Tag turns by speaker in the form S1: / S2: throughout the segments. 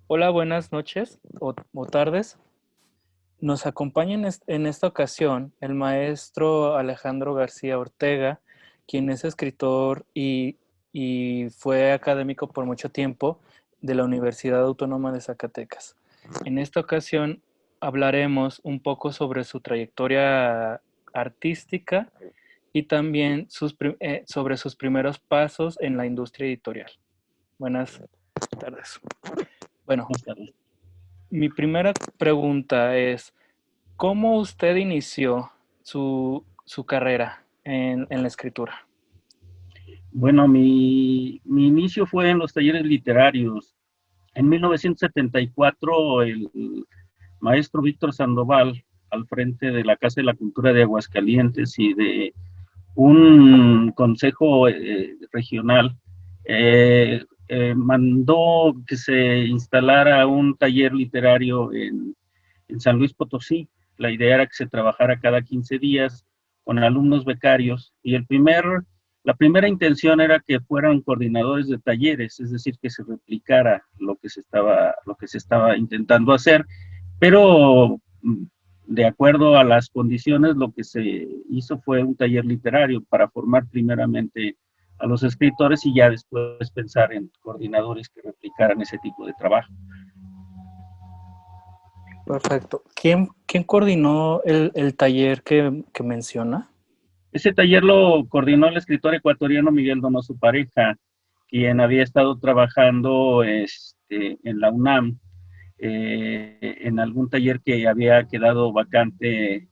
S1: Hola, buenas noches o tardes. Nos acompaña en esta ocasión el maestro Alejandro García Ortega, quien es escritor y fue académico por mucho tiempo de la Universidad Autónoma de Zacatecas. En esta ocasión hablaremos un poco sobre su trayectoria artística y también sobre sus primeros pasos en la industria editorial. Buenas tardes. Bueno,
S2: Buenas tardes.
S1: mi primera pregunta es, ¿cómo usted inició su carrera en la escritura?
S2: Bueno, mi inicio fue en los talleres literarios. En 1974, el maestro Víctor Sandoval, al frente de la Casa de la Cultura de Aguascalientes y de un consejo regional, mandó que se instalara un taller literario en San Luis Potosí. La idea era que se trabajara cada 15 días con alumnos becarios y la primera intención era que fueran coordinadores de talleres, es decir, que se replicara lo que se estaba intentando hacer, pero de acuerdo a las condiciones, lo que se hizo fue un taller literario para formar primeramente a los escritores y ya después pensar en coordinadores que replicaran ese tipo de trabajo.
S1: Perfecto. ¿Quién coordinó el taller que menciona?
S2: Ese taller lo coordinó el escritor ecuatoriano Miguel Donoso Pareja, quien había estado trabajando en la UNAM, en algún taller que había quedado vacante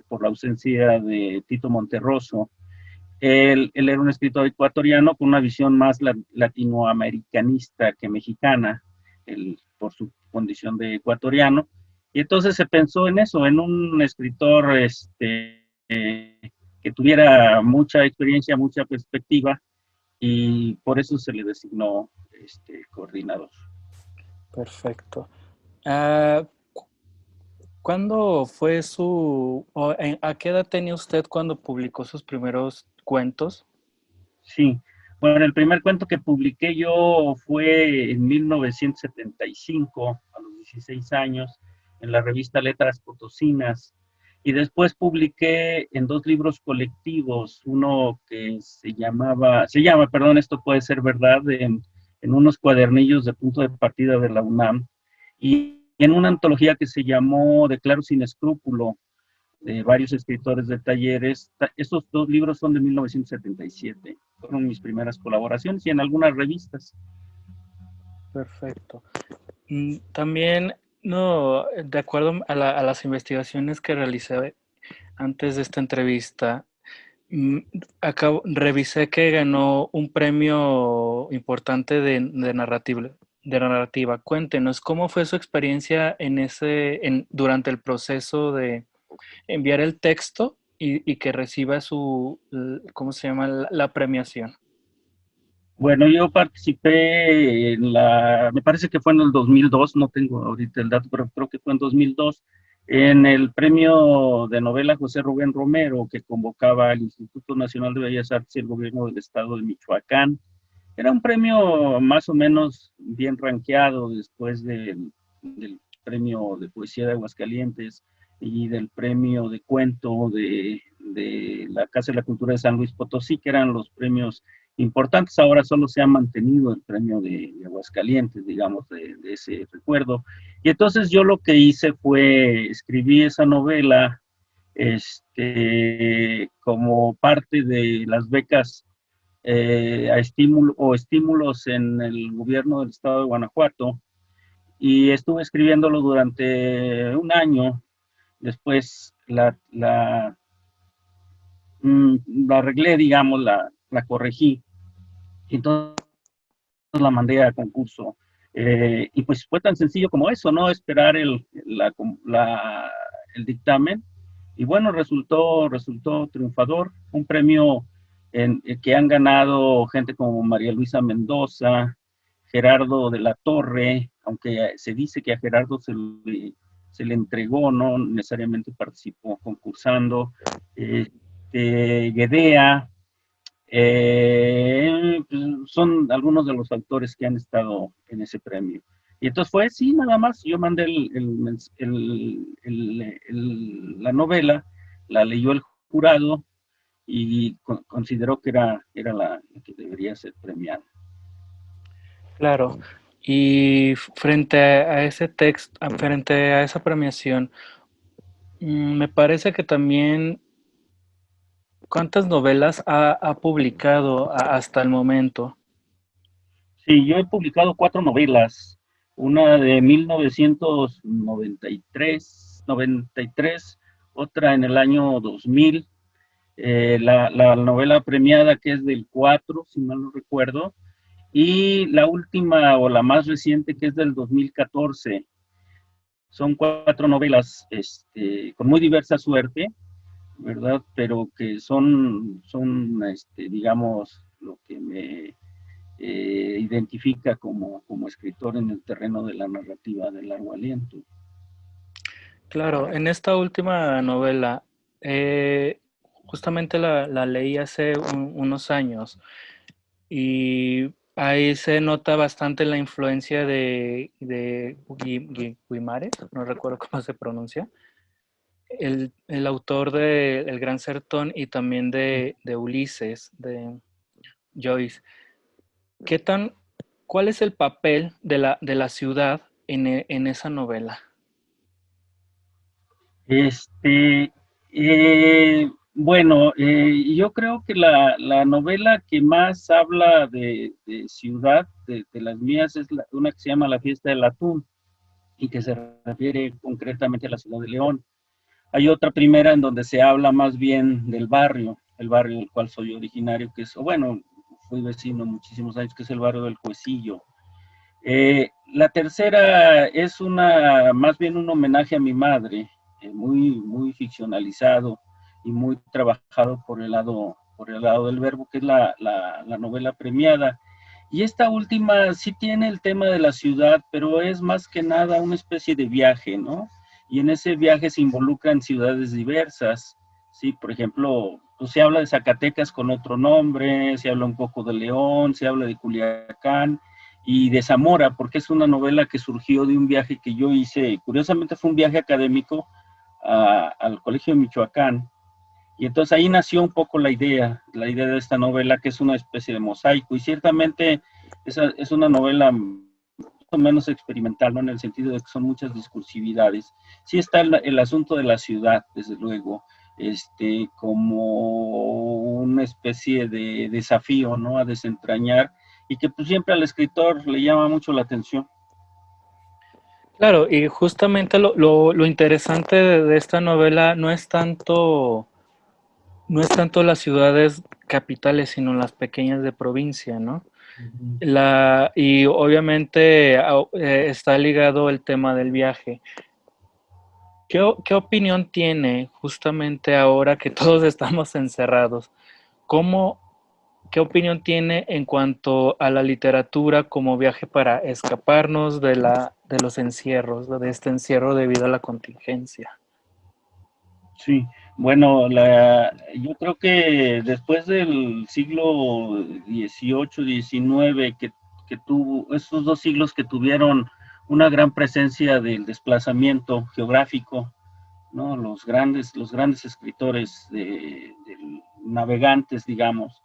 S2: por la ausencia de Tito Monterroso. Él era un escritor ecuatoriano con una visión más latinoamericanista que mexicana, por su condición de ecuatoriano. Y entonces se pensó en eso, en un escritor que tuviera mucha experiencia, mucha perspectiva, y por eso se le designó coordinador.
S1: Perfecto. Ah, ¿Cuándo fue a qué edad tenía usted cuando publicó sus primeros cuentos?
S2: Sí, bueno, el primer cuento que publiqué yo fue en 1975, a los 16 años, en la revista Letras Potosinas, y después publiqué en dos libros colectivos, uno que perdón, esto puede ser verdad, en unos cuadernillos de punto de partida de la UNAM, y en una antología que se llamó Declaro sin escrúpulo, de varios escritores de talleres. Estos dos libros son de 1977. Fueron mis primeras colaboraciones y en algunas revistas.
S1: Perfecto. También, no, de acuerdo a las investigaciones que realicé antes de esta entrevista, Mm, revisé que ganó un premio importante de narrativa. Cuéntenos, ¿cómo fue su experiencia durante el proceso de enviar el texto y que reciba ¿cómo se llama? La premiación.
S2: Bueno, yo participé me parece que fue en el 2002, no tengo ahorita el dato, pero creo que fue en 2002, en el premio de novela José Rubén Romero, que convocaba al Instituto Nacional de Bellas Artes y el gobierno del estado de Michoacán. Era un premio más o menos bien rankeado después del premio de poesía de Aguascalientes y del premio de cuento de la Casa de la Cultura de San Luis Potosí, que eran los premios importantes. Ahora solo se ha mantenido el premio de Aguascalientes, digamos, de ese recuerdo. Y entonces yo lo que hice fue escribir esa novela como parte de las becas estímulos en el gobierno del estado de Guanajuato y estuve escribiéndolo durante un año. Después la arreglé, digamos, la corregí y entonces la mandé a concurso. Y pues fue tan sencillo como eso, ¿no? Esperar el dictamen. Y bueno, resultó triunfador. Un premio que han ganado gente como María Luisa Mendoza, Gerardo de la Torre, aunque se dice que a Gerardo se le entregó, no necesariamente participó concursando. Guedea, Pues, son algunos de los autores que han estado en ese premio. Y entonces fue, sí, nada más, yo mandé la novela, la leyó el jurado y consideró que era la que debería ser premiada.
S1: Claro. Y frente a ese texto, frente a esa premiación, me parece que también, ¿cuántas novelas ha publicado hasta el momento?
S2: Sí, yo he publicado 4 novelas, una de 1993, otra en el año 2000, la novela premiada que es del 4, si mal no recuerdo, y la última o la más reciente que es del 2014. Son 4 novelas con muy diversa suerte, ¿verdad? Pero que son digamos, lo que me identifica como escritor en el terreno de la narrativa de largo aliento.
S1: Claro, en esta última novela, justamente la leí hace unos años y ahí se nota bastante la influencia de Guimarães, no recuerdo cómo se pronuncia, el autor de El Gran Sertón y también de Ulises, de Joyce. ¿Qué tan, ¿Cuál es el papel de la ciudad en esa novela?
S2: Este, bueno, yo creo que la novela que más habla de ciudad, de las mías, es una que se llama La Fiesta del Atún y que se refiere concretamente a la ciudad de León. Hay otra primera en donde se habla más bien del barrio, el barrio del cual soy originario, que es, bueno, fui vecino muchísimos años, que es el barrio del Cuecillo. La tercera es más bien un homenaje a mi madre, muy ficcionalizado y muy trabajado por el lado del verbo, que es la novela premiada. Y esta última sí tiene el tema de la ciudad, pero es más que nada una especie de viaje, ¿no? Y en ese viaje se involucran ciudades diversas, ¿sí? Por ejemplo, pues se habla de Zacatecas con otro nombre, se habla un poco de León, se habla de Culiacán, y de Zamora, porque es una novela que surgió de un viaje que yo hice, curiosamente fue un viaje académico al Colegio de Michoacán, y entonces ahí nació un poco la idea de esta novela, que es una especie de mosaico, y ciertamente es una novela más o menos experimental, ¿no? En el sentido de que son muchas discursividades. Sí está el asunto de la ciudad, desde luego, como una especie de desafío, ¿no? A desentrañar, y que pues siempre al escritor le llama mucho la atención.
S1: Claro, y justamente lo interesante de esta novela no es tanto las ciudades capitales, sino las pequeñas de provincia, ¿no?
S2: Ujú.
S1: Y obviamente está ligado el tema del viaje. ¿Qué opinión tiene justamente ahora que todos estamos encerrados? ¿Cómo, ¿Qué opinión tiene en cuanto a la literatura como viaje para escaparnos de los encierros, de este encierro debido a la contingencia?
S2: Sí, bueno, yo creo que después del siglo XVIII, XIX, que tuvo, esos 2 siglos que tuvieron una gran presencia del desplazamiento geográfico, ¿no? Los grandes escritores navegantes, digamos.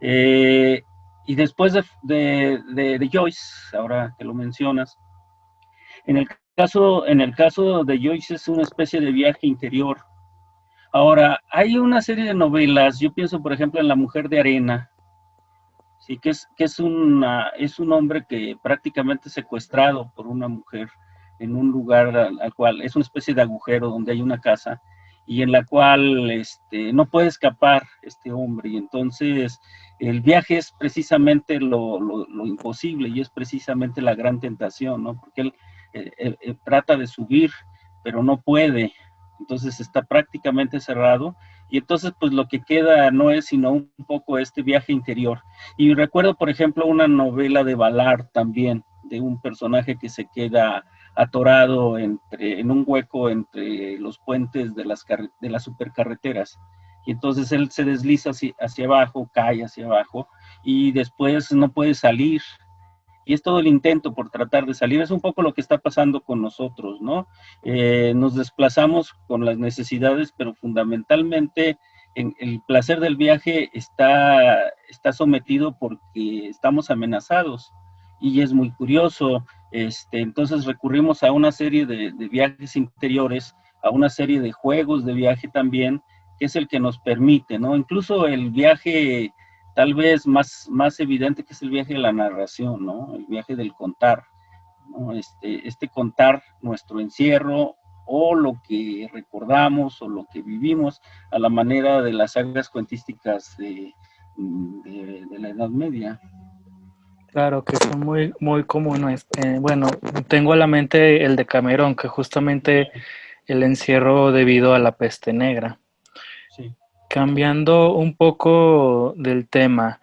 S2: Eh, y después de Joyce, ahora que lo mencionas, en el caso de Joyce es una especie de viaje interior. Ahora, hay una serie de novelas, yo pienso por ejemplo en La Mujer de Arena, sí, que es un hombre que prácticamente es secuestrado por una mujer en un lugar al cual es una especie de agujero donde hay una casa y en la cual no puede escapar este hombre, y entonces el viaje es precisamente lo imposible y es precisamente la gran tentación, ¿no? Porque él trata de subir, pero no puede, entonces está prácticamente cerrado, y entonces pues lo que queda no es sino un poco este viaje interior. Y recuerdo, por ejemplo, una novela de Ballard también, de un personaje que se queda atorado en un hueco entre los puentes de las supercarreteras. y entonces él se desliza hacia abajo, cae hacia abajo, y después no puede salir, y es todo el intento por tratar de salir. Es un poco lo que está pasando con nosotros, ¿no? Nos desplazamos con las necesidades, pero fundamentalmente el placer del viaje está sometido porque estamos amenazados, y es muy curioso. Entonces recurrimos a una serie de viajes interiores, a una serie de juegos de viaje también, que es el que nos permite, ¿no? Incluso el viaje tal vez más evidente, que es el viaje de la narración, ¿no? El viaje del contar, ¿no? Contar nuestro encierro, o lo que recordamos o lo que vivimos, a la manera de las sagas cuentísticas de la Edad Media.
S1: Claro, que son muy, muy comunes. Bueno, tengo a la mente el de Camerón, que justamente el encierro debido a la peste negra.
S2: Sí.
S1: Cambiando un poco del tema,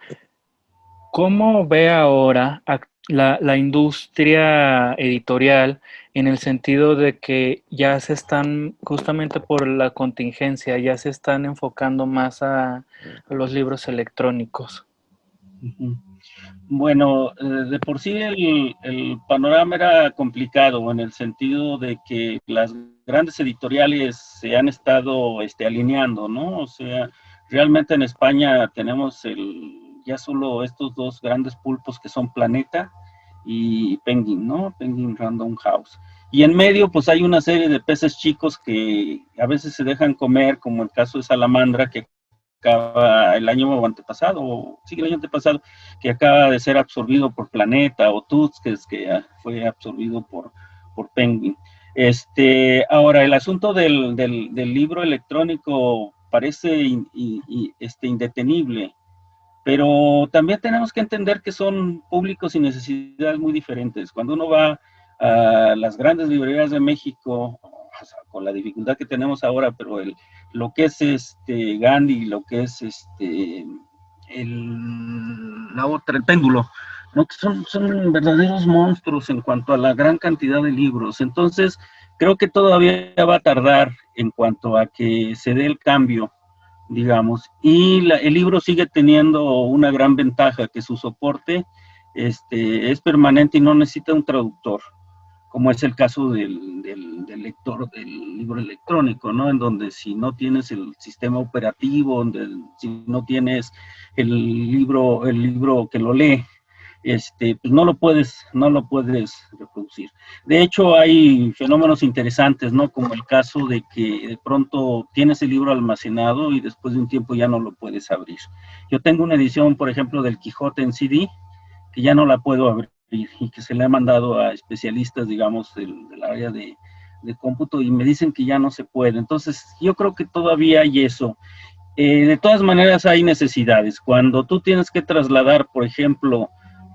S1: ¿cómo ve ahora la industria editorial en el sentido de que ya se están, justamente por la contingencia, ya se están enfocando más a los libros electrónicos?
S2: Uh-huh. Bueno, de por sí el panorama era complicado, en el sentido de que las grandes editoriales se han estado alineando, ¿no? O sea, realmente en España tenemos ya solo estos dos grandes pulpos, que son Planeta y Penguin, ¿no? Penguin Random House. Y en medio, pues hay una serie de peces chicos que a veces se dejan comer, como el caso de Salamandra, que acaba el año antepasado, sí, el año antepasado, que acaba de ser absorbido por Planeta, o Tuts, que fue absorbido por Penguin. Ahora, el asunto del libro electrónico parece indetenible, pero también tenemos que entender que son públicos y necesidades muy diferentes. Cuando uno va a las grandes librerías de México, o sea, con la dificultad que tenemos ahora, pero lo que es Gandhi, lo que es el péndulo, ¿no? Que son verdaderos monstruos en cuanto a la gran cantidad de libros. Entonces, creo que todavía va a tardar en cuanto a que se dé el cambio, digamos, y el libro sigue teniendo una gran ventaja, que su soporte es permanente y no necesita un traductor, como es el caso del lector del libro electrónico, ¿no? En donde si no tienes el sistema operativo, si no tienes el libro que lo lee, pues no lo puedes reproducir. De hecho, hay fenómenos interesantes, ¿no? Como el caso de que de pronto tienes el libro almacenado y después de un tiempo ya no lo puedes abrir. Yo tengo una edición, por ejemplo, del Quijote en CD, que ya no la puedo abrir, y que se le ha mandado a especialistas, digamos, del área de cómputo, y me dicen que ya no se puede. Entonces, yo creo que todavía hay eso. De todas maneras, hay necesidades. Cuando tú tienes que trasladar, por ejemplo,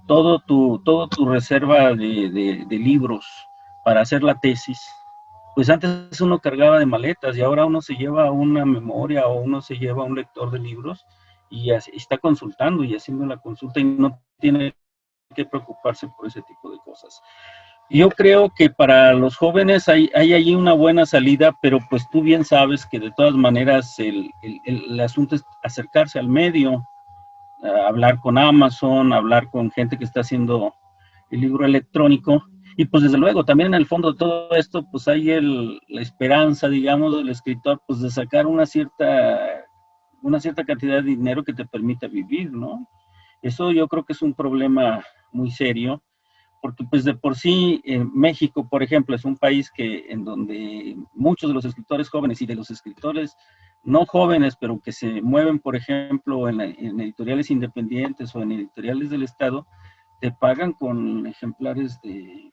S2: todo tu reserva de libros para hacer la tesis, pues antes uno cargaba de maletas, y ahora uno se lleva una memoria, o uno se lleva un lector de libros, y está consultando y haciendo la consulta, y no tiene que preocuparse por ese tipo de cosas. Yo creo que para los jóvenes hay allí una buena salida, pero pues tú bien sabes que de todas maneras el asunto es acercarse al medio, hablar con Amazon, hablar con gente que está haciendo el libro electrónico, y pues desde luego también en el fondo de todo esto pues hay la esperanza, digamos, del escritor, pues de sacar una cierta cantidad de dinero que te permita vivir, ¿no? Eso yo creo que es un problema muy serio, porque pues de por sí México, por ejemplo, es un país en donde muchos de los escritores jóvenes y de los escritores no jóvenes, pero que se mueven, por ejemplo, en editoriales independientes o en editoriales del Estado, te pagan con ejemplares del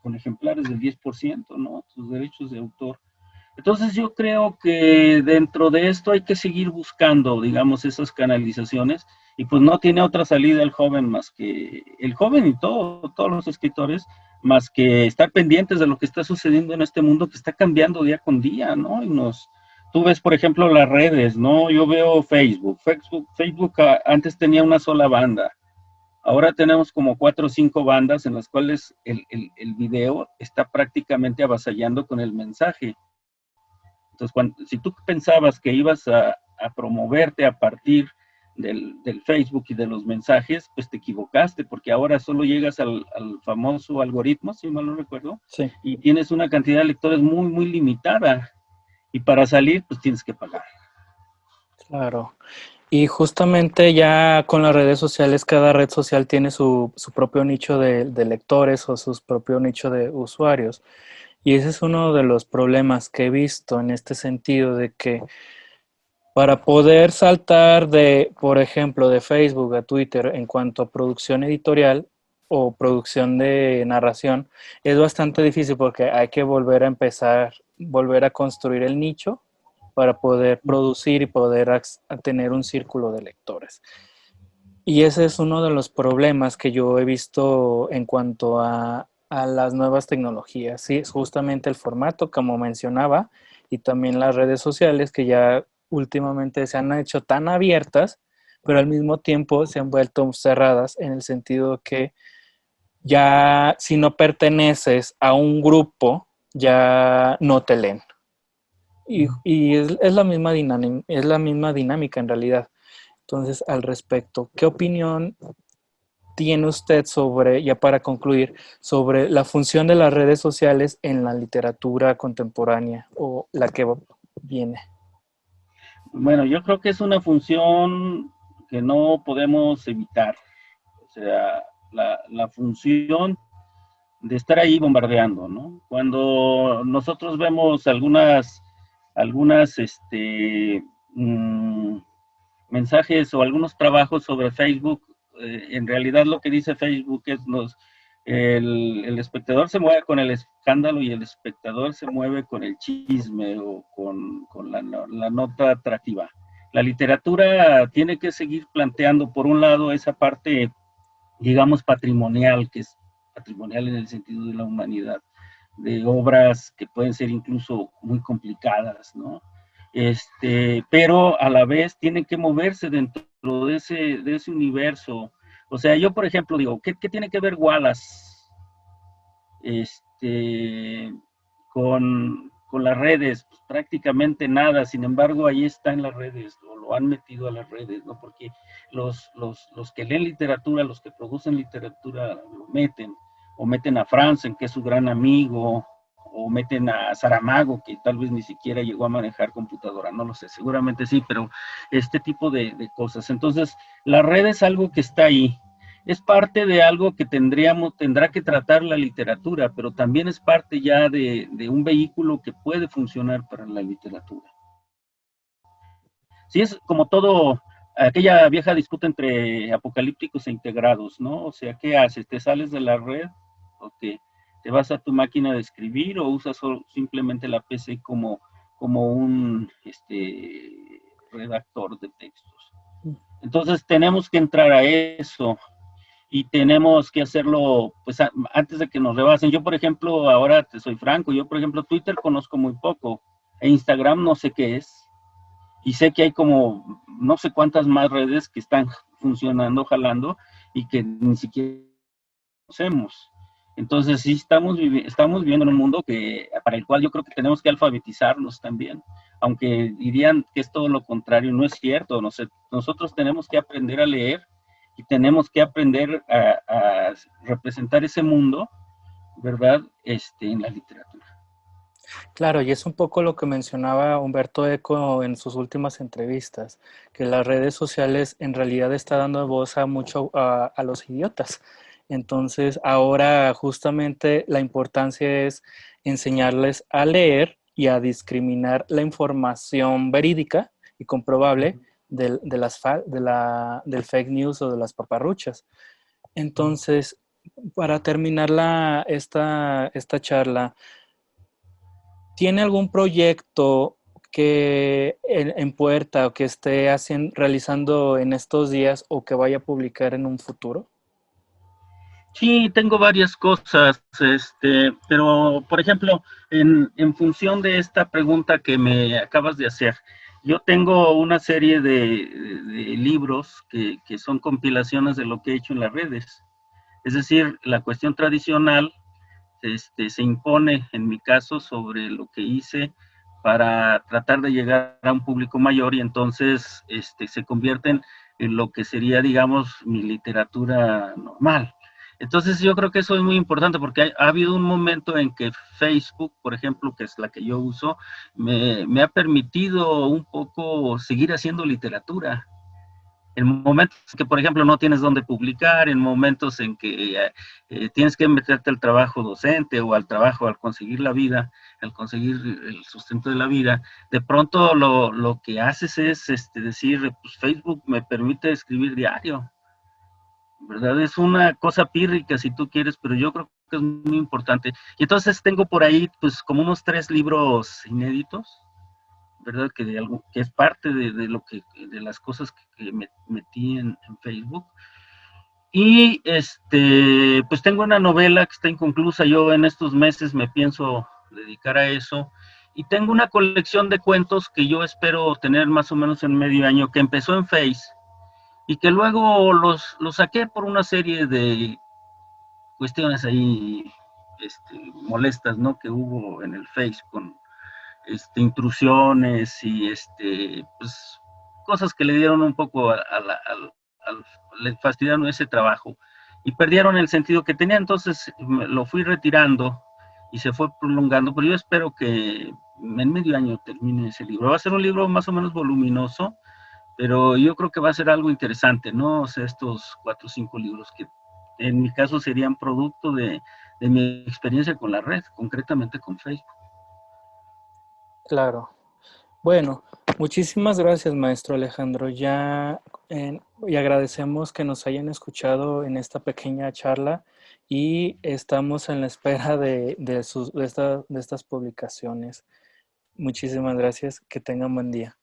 S2: 10%, ¿no? Tus derechos de autor. Entonces yo creo que dentro de esto hay que seguir buscando, digamos, esas canalizaciones, y pues no tiene otra salida el joven y todos los escritores, más que estar pendientes de lo que está sucediendo en este mundo que está cambiando día con día, ¿no? Tú ves, por ejemplo, las redes, ¿no? Yo veo Facebook antes tenía una sola banda. Ahora tenemos como 4 o 5 bandas, en las cuales el video está prácticamente avasallando con el mensaje. Entonces, si tú pensabas que ibas a promoverte a partir del Facebook y de los mensajes, pues te equivocaste, porque ahora solo llegas al famoso algoritmo, si mal no recuerdo,
S1: Sí,
S2: y tienes una cantidad de lectores muy, muy limitada, y para salir, pues tienes que pagar.
S1: claro. Y justamente ya con las redes sociales, cada red social tiene su propio nicho de lectores o su propio nicho de usuarios. Y ese es uno de los problemas que he visto en este sentido de que para poder saltar de, por ejemplo, de Facebook a Twitter en cuanto a producción editorial o producción de narración, es bastante difícil porque hay que volver a empezar, volver a construir el nicho para poder producir y poder a tener un círculo de lectores. Y ese es uno de los problemas que yo he visto en cuanto a las nuevas tecnologías. Sí, es justamente el formato, como mencionaba, y también las redes sociales que ya últimamente se han hecho tan abiertas, pero al mismo tiempo se han vuelto cerradas en el sentido que ya si no perteneces a un grupo, ya no te leen. Y es es la misma dinámica en realidad. Entonces, al respecto, ¿qué opinión tiene usted sobre, ya para concluir, sobre la función de las redes sociales en la literatura contemporánea o la que viene?
S2: Bueno, yo creo que es una función que no podemos evitar. O sea, la función de estar ahí bombardeando, ¿no? Cuando nosotros vemos algunas mensajes o algunos trabajos sobre Facebook, en realidad lo que dice Facebook es el espectador se mueve con el escándalo y el espectador se mueve con el chisme o con la nota atractiva. La literatura tiene que seguir planteando, por un lado, esa parte, digamos, patrimonial, que es patrimonial en el sentido de la humanidad, de obras que pueden ser incluso muy complicadas, ¿no? Pero a la vez tienen que moverse dentro de ese universo. O sea, yo, por ejemplo, digo, ¿qué tiene que ver Wallace este, con las redes? Pues prácticamente nada, sin embargo, ahí está en las redes, lo han metido a las redes, ¿no? Porque los que leen literatura, los que producen literatura, lo meten, o meten a Franzen, que es su gran amigo, o meten a Saramago, que tal vez ni siquiera llegó a manejar computadora, no lo sé, seguramente sí, pero este tipo de cosas. Entonces, la red es algo que está ahí, es parte de algo que tendrá que tratar la literatura, pero también es parte ya de un vehículo que puede funcionar para la literatura. Sí, es como todo, aquella vieja disputa entre apocalípticos e integrados, ¿no? O sea, ¿qué haces? ¿Te sales de la red o te vas a tu máquina de escribir o usas simplemente la PC como un redactor de textos? Entonces tenemos que entrar a eso y tenemos que hacerlo pues antes de que nos rebasen. Yo, por ejemplo, ahora te soy franco, yo, por ejemplo, Twitter conozco muy poco, e Instagram no sé qué es, y sé que hay como no sé cuántas más redes que están funcionando, jalando, y que ni siquiera conocemos. Entonces sí estamos viviendo en un mundo para el cual yo creo que tenemos que alfabetizarnos también, aunque dirían que es todo lo contrario, no es cierto. Nosotros tenemos que aprender a leer y tenemos que aprender a representar ese mundo, ¿verdad? En la literatura.
S1: Claro, y es un poco lo que mencionaba Humberto Eco en sus últimas entrevistas, que las redes sociales en realidad está dando voz a mucho a los idiotas. Entonces, ahora justamente la importancia es enseñarles a leer y a discriminar la información verídica y comprobable del fake news o de las paparruchas. Entonces, para terminar esta charla, ¿tiene algún proyecto que en puerta o que esté realizando en estos días o que vaya a publicar en un futuro?
S2: Sí, tengo varias cosas, pero por ejemplo, en función de esta pregunta que me acabas de hacer, yo tengo una serie de libros que son compilaciones de lo que he hecho en las redes. Es decir, la cuestión tradicional se impone en mi caso sobre lo que hice para tratar de llegar a un público mayor y entonces se convierten en lo que sería, digamos, mi literatura normal. Entonces yo creo que eso es muy importante porque ha habido un momento en que Facebook, por ejemplo, que es la que yo uso, me ha permitido un poco seguir haciendo literatura. En momentos que, por ejemplo, no tienes dónde publicar, en momentos en que tienes que meterte al trabajo docente o al trabajo al conseguir la vida, al conseguir el sustento de la vida, de pronto lo que haces es decir, pues Facebook me permite escribir diario, ¿verdad? Es una cosa pírrica si tú quieres, pero yo creo que es muy importante. Y entonces tengo por ahí pues como unos 3 libros inéditos, ¿verdad? Que es parte lo de las cosas que metí en Facebook. Y pues tengo una novela que está inconclusa, yo en estos meses me pienso dedicar a eso. Y tengo una colección de cuentos que yo espero tener más o menos en medio año, que empezó en Face y que luego los saqué por una serie de cuestiones ahí molestas, ¿no? Que hubo en el Face con intrusiones y pues cosas que le dieron un poco le fastidiaron ese trabajo y perdieron el sentido que tenía, entonces lo fui retirando y se fue prolongando, pero yo espero que en medio año termine ese libro. Va a ser un libro más o menos voluminoso, pero yo creo que va a ser algo interesante, ¿no? O sea, estos 4 o 5 libros que en mi caso serían producto de mi experiencia con la red, concretamente con Facebook.
S1: Claro. Bueno, muchísimas gracias, maestro Alejandro. Y agradecemos que nos hayan escuchado en esta pequeña charla y estamos en la espera de estas publicaciones. Muchísimas gracias. Que tengan buen día.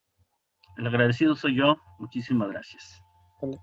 S2: El agradecido soy yo. Muchísimas gracias.
S1: Vale.